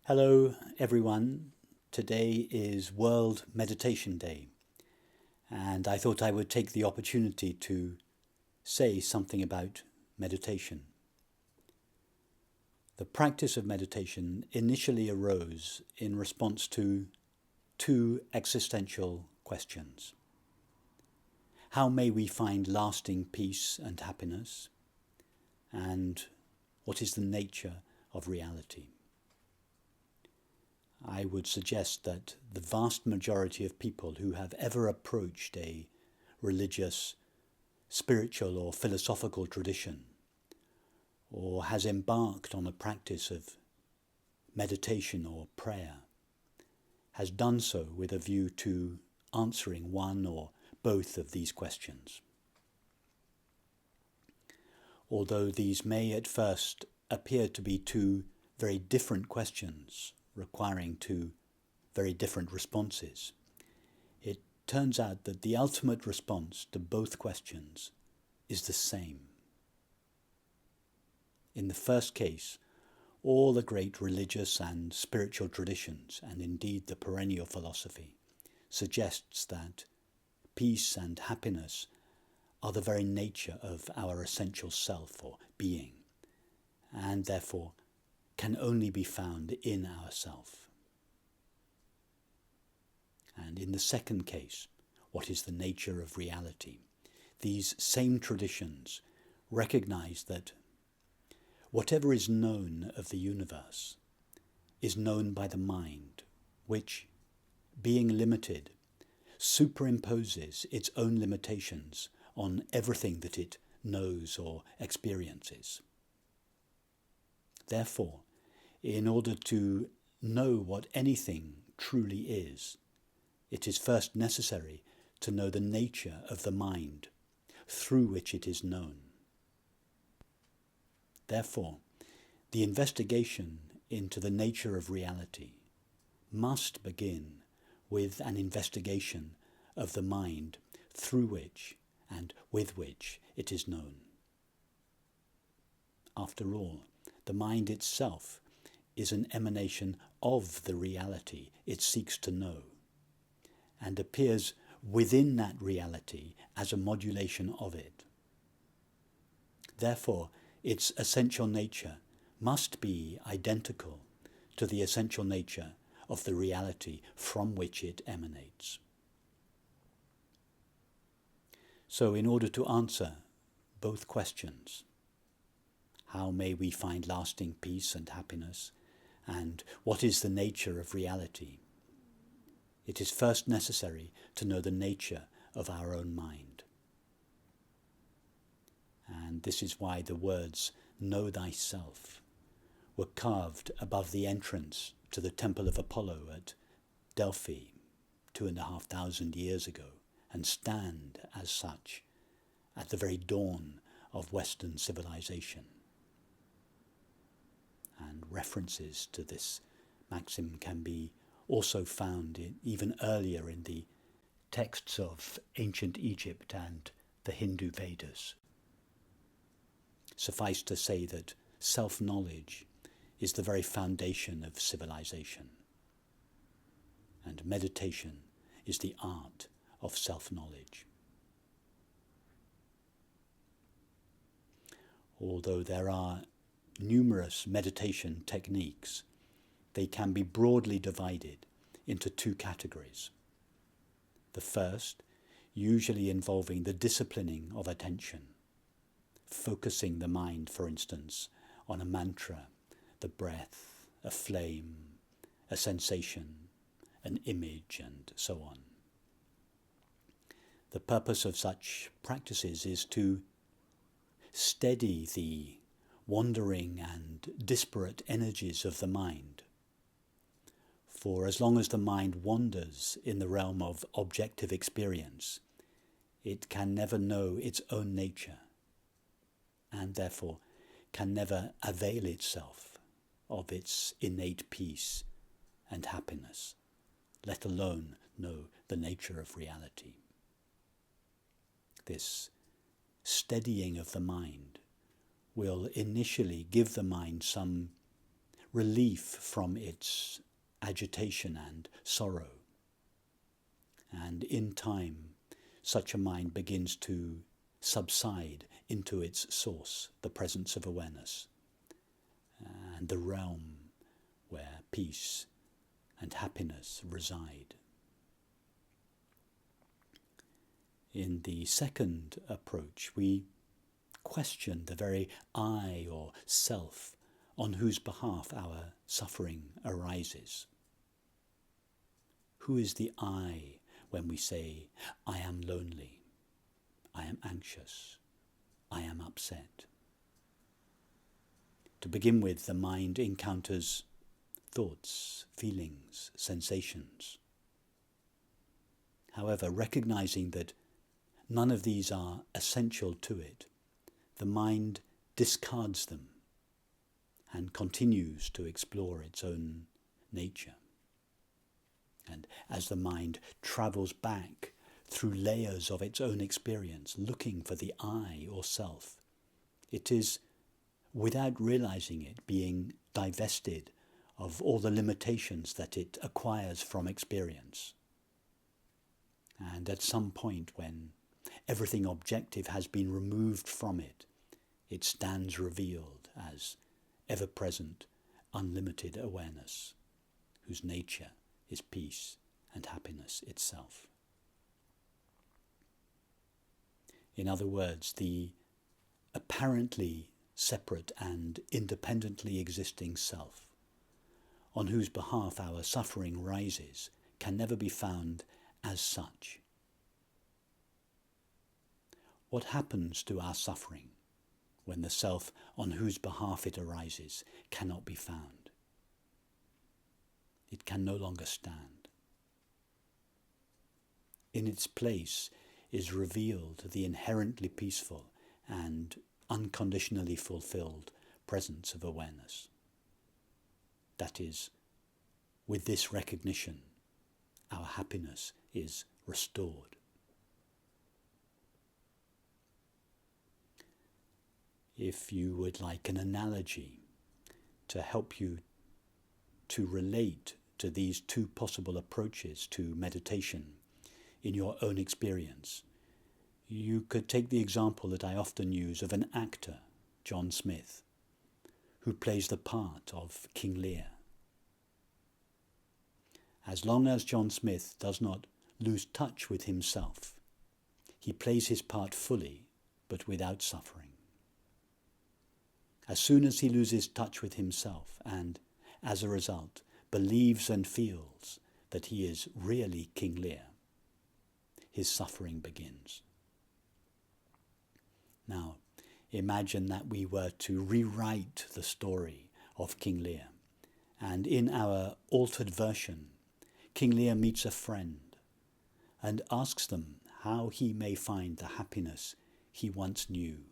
Hello everyone, today is World Meditation Day and I thought I would take the opportunity to say something about meditation. The practice of meditation initially arose in response to two existential questions. How may we find lasting peace and happiness? And what is the nature of reality? I would suggest that the vast majority of people who have ever approached a religious, spiritual or philosophical tradition, or has embarked on a practice of meditation or prayer, has done so with a view to answering one or both of these questions. Although these may at first appear to be two very different questions, requiring two very different responses, it turns out that the ultimate response to both questions is the same. In the first case, all the great religious and spiritual traditions, and indeed the perennial philosophy, suggests that peace and happiness are the very nature of our essential self or being, and therefore can only be found in ourself. And in the second case, what is the nature of reality? These same traditions recognize that whatever is known of the universe is known by the mind, which, being limited, superimposes its own limitations on everything that it knows or experiences. Therefore, in order to know what anything truly is, it is first necessary to know the nature of the mind through which it is known. Therefore, the investigation into the nature of reality must begin with an investigation of the mind through which and with which it is known. After all, the mind itself is an emanation of the reality it seeks to know, and appears within that reality as a modulation of it. Therefore, its essential nature must be identical to the essential nature of the reality from which it emanates. So, in order to answer both questions, how may we find lasting peace and happiness? And what is the nature of reality? It is first necessary to know the nature of our own mind. And this is why the words, "Know thyself," were carved above the entrance to the Temple of Apollo at Delphi 2,500 years ago, and stand as such at the very dawn of Western civilization. And references to this maxim can be also found even earlier in the texts of ancient Egypt and the Hindu Vedas. Suffice to say that self-knowledge is the very foundation of civilization, and meditation is the art of self-knowledge. Although there are numerous meditation techniques, they can be broadly divided into two categories. The first, usually involving the disciplining of attention, focusing the mind, for instance, on a mantra, the breath, a flame, a sensation, an image, and so on. The purpose of such practices is to steady the wandering and disparate energies of the mind. For as long as the mind wanders in the realm of objective experience, it can never know its own nature, and therefore can never avail itself of its innate peace and happiness, let alone know the nature of reality. This steadying of the mind will initially give the mind some relief from its agitation and sorrow. And in time, such a mind begins to subside into its source, the presence of awareness, and the realm where peace and happiness reside. In the second approach, we question the very I or self on whose behalf our suffering arises. Who is the I when we say, I am lonely, I am anxious, I am upset? To begin with, the mind encounters thoughts, feelings, sensations. However, recognizing that none of these are essential to it, the mind discards them and continues to explore its own nature. And as the mind travels back through layers of its own experience, looking for the I or self, it is, without realizing it, being divested of all the limitations that it acquires from experience. And at some point when everything objective has been removed from it, it stands revealed as ever-present, unlimited awareness, whose nature is peace and happiness itself. In other words, the apparently separate and independently existing self, on whose behalf our suffering rises, can never be found as such. What happens to our suffering when the self on whose behalf it arises cannot be found? It can no longer stand. In its place is revealed the inherently peaceful and unconditionally fulfilled presence of awareness. That is, with this recognition, our happiness is restored. If you would like an analogy to help you to relate to these two possible approaches to meditation in your own experience, you could take the example that I often use of an actor, John Smith, who plays the part of King Lear. As long as John Smith does not lose touch with himself, he plays his part fully, but without suffering. As soon as he loses touch with himself and, as a result, believes and feels that he is really King Lear, his suffering begins. Now, imagine that we were to rewrite the story of King Lear, and in our altered version, King Lear meets a friend and asks them how he may find the happiness he once knew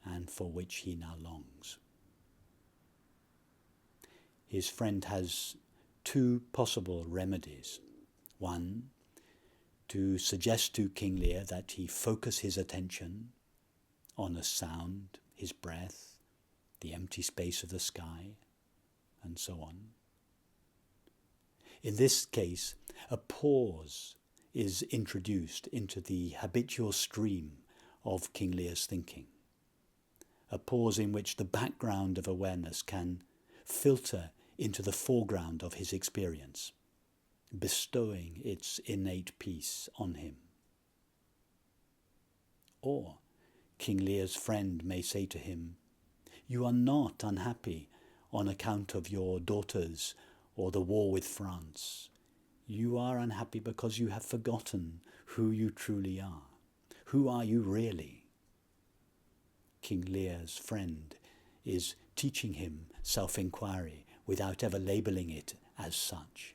and for which he now longs. His friend has two possible remedies. One, to suggest to King Lear that he focus his attention on a sound, his breath, the empty space of the sky, and so on. In this case, a pause is introduced into the habitual stream of King Lear's thinking. A pause in which the background of awareness can filter into the foreground of his experience, bestowing its innate peace on him. Or King Lear's friend may say to him, "You are not unhappy on account of your daughters or the war with France. You are unhappy because you have forgotten who you truly are. Who are you really?" King Lear's friend is teaching him self-inquiry without ever labeling it as such.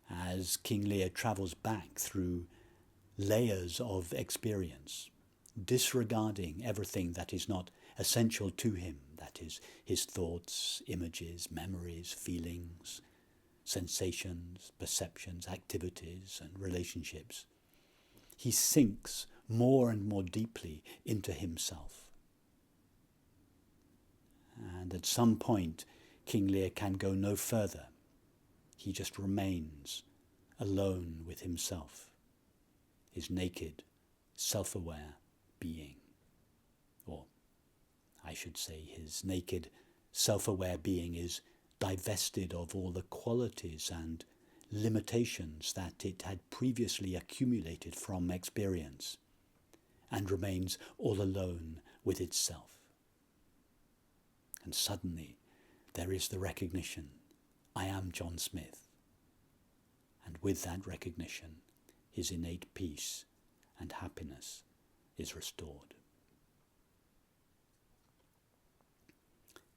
As King Lear travels back through layers of experience, disregarding everything that is not essential to him, that is, his thoughts, images, memories, feelings, sensations, perceptions, activities, and relationships, he sinks more and more deeply into himself. And at some point, King Lear can go no further. He just remains alone with himself, his naked, self-aware being. Or, I should say, his naked, self-aware being is divested of all the qualities and limitations that it had previously accumulated from experience, and remains all alone with itself. And suddenly there is the recognition, I am John Smith. And with that recognition, his innate peace and happiness is restored.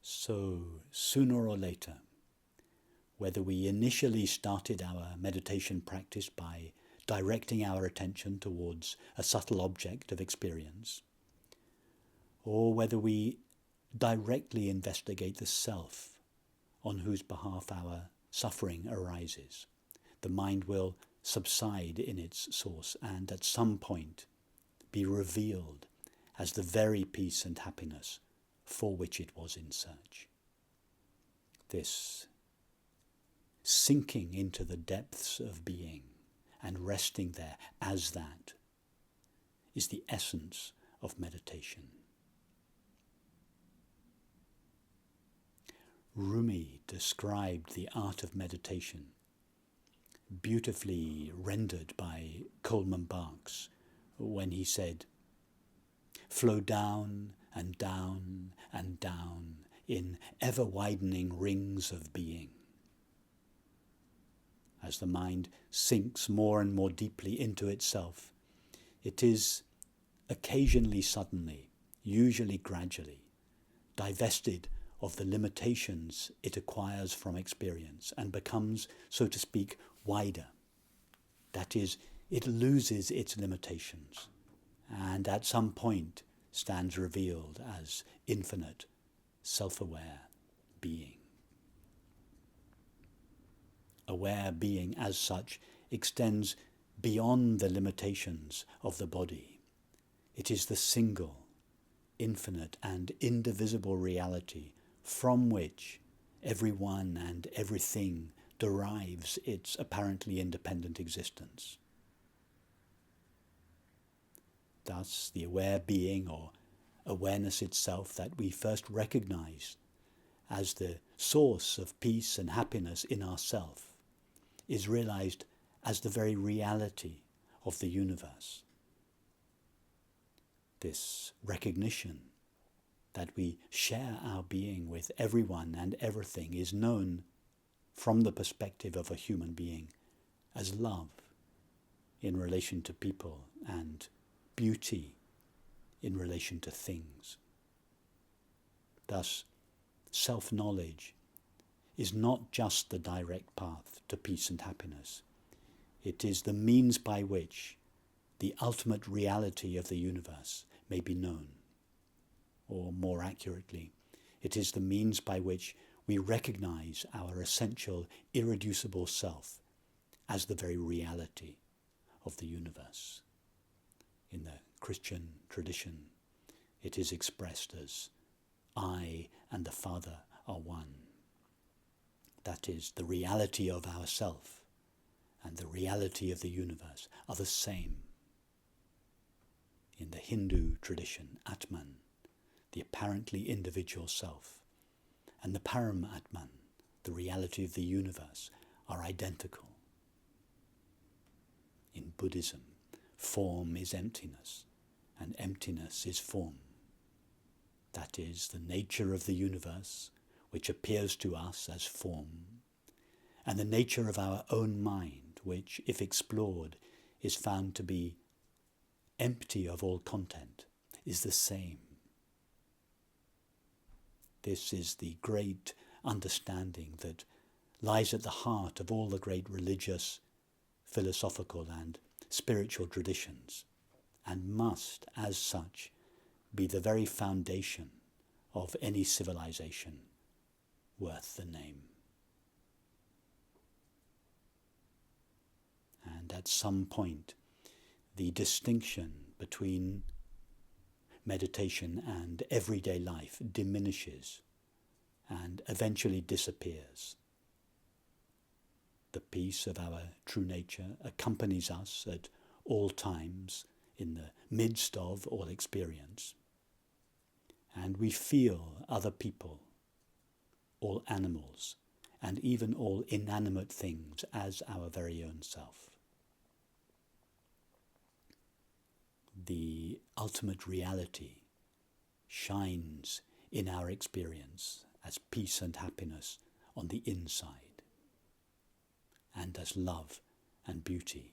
So, sooner or later, whether we initially started our meditation practice by directing our attention towards a subtle object of experience, or whether we directly investigate the self on whose behalf our suffering arises, the mind will subside in its source and at some point be revealed as the very peace and happiness for which it was in search. This sinking into the depths of being and resting there as that is the essence of meditation. Rumi described the art of meditation, beautifully rendered by Coleman Barks, when he said, "Flow down and down and down in ever-widening rings of being." As the mind sinks more and more deeply into itself, it is occasionally suddenly, usually gradually, divested of the limitations it acquires from experience and becomes, so to speak, wider. That is, it loses its limitations and at some point stands revealed as infinite, self-aware being. Aware being as such extends beyond the limitations of the body. It is the single, infinite and indivisible reality from which everyone and everything derives its apparently independent existence. Thus, the aware being, or awareness itself, that we first recognize as the source of peace and happiness in ourself, is realized as the very reality of the universe. This recognition that we share our being with everyone and everything is known from the perspective of a human being as love in relation to people and beauty in relation to things. Thus, self-knowledge is not just the direct path to peace and happiness. It is the means by which the ultimate reality of the universe may be known. Or more accurately, it is the means by which we recognize our essential, irreducible self as the very reality of the universe. In the Christian tradition, it is expressed as, I and the Father are one. That is, the reality of ourself and the reality of the universe are the same. In the Hindu tradition, Atman, the apparently individual self, and the Paramatman, the reality of the universe, are identical. In Buddhism, form is emptiness, and emptiness is form. That is, the nature of the universe, which appears to us as form, and the nature of our own mind, which, if explored, is found to be empty of all content, is the same. This is the great understanding that lies at the heart of all the great religious, philosophical and spiritual traditions, and must, as such, be the very foundation of any civilization worth the name. And at some point, the distinction between meditation and everyday life diminishes eventually disappears. The peace of our true nature accompanies us at all times in the midst of all experience. And we feel other people, all animals, and even all inanimate things as our very own self. The ultimate reality shines in our experience as peace and happiness on the inside, and as love and beauty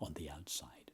on the outside.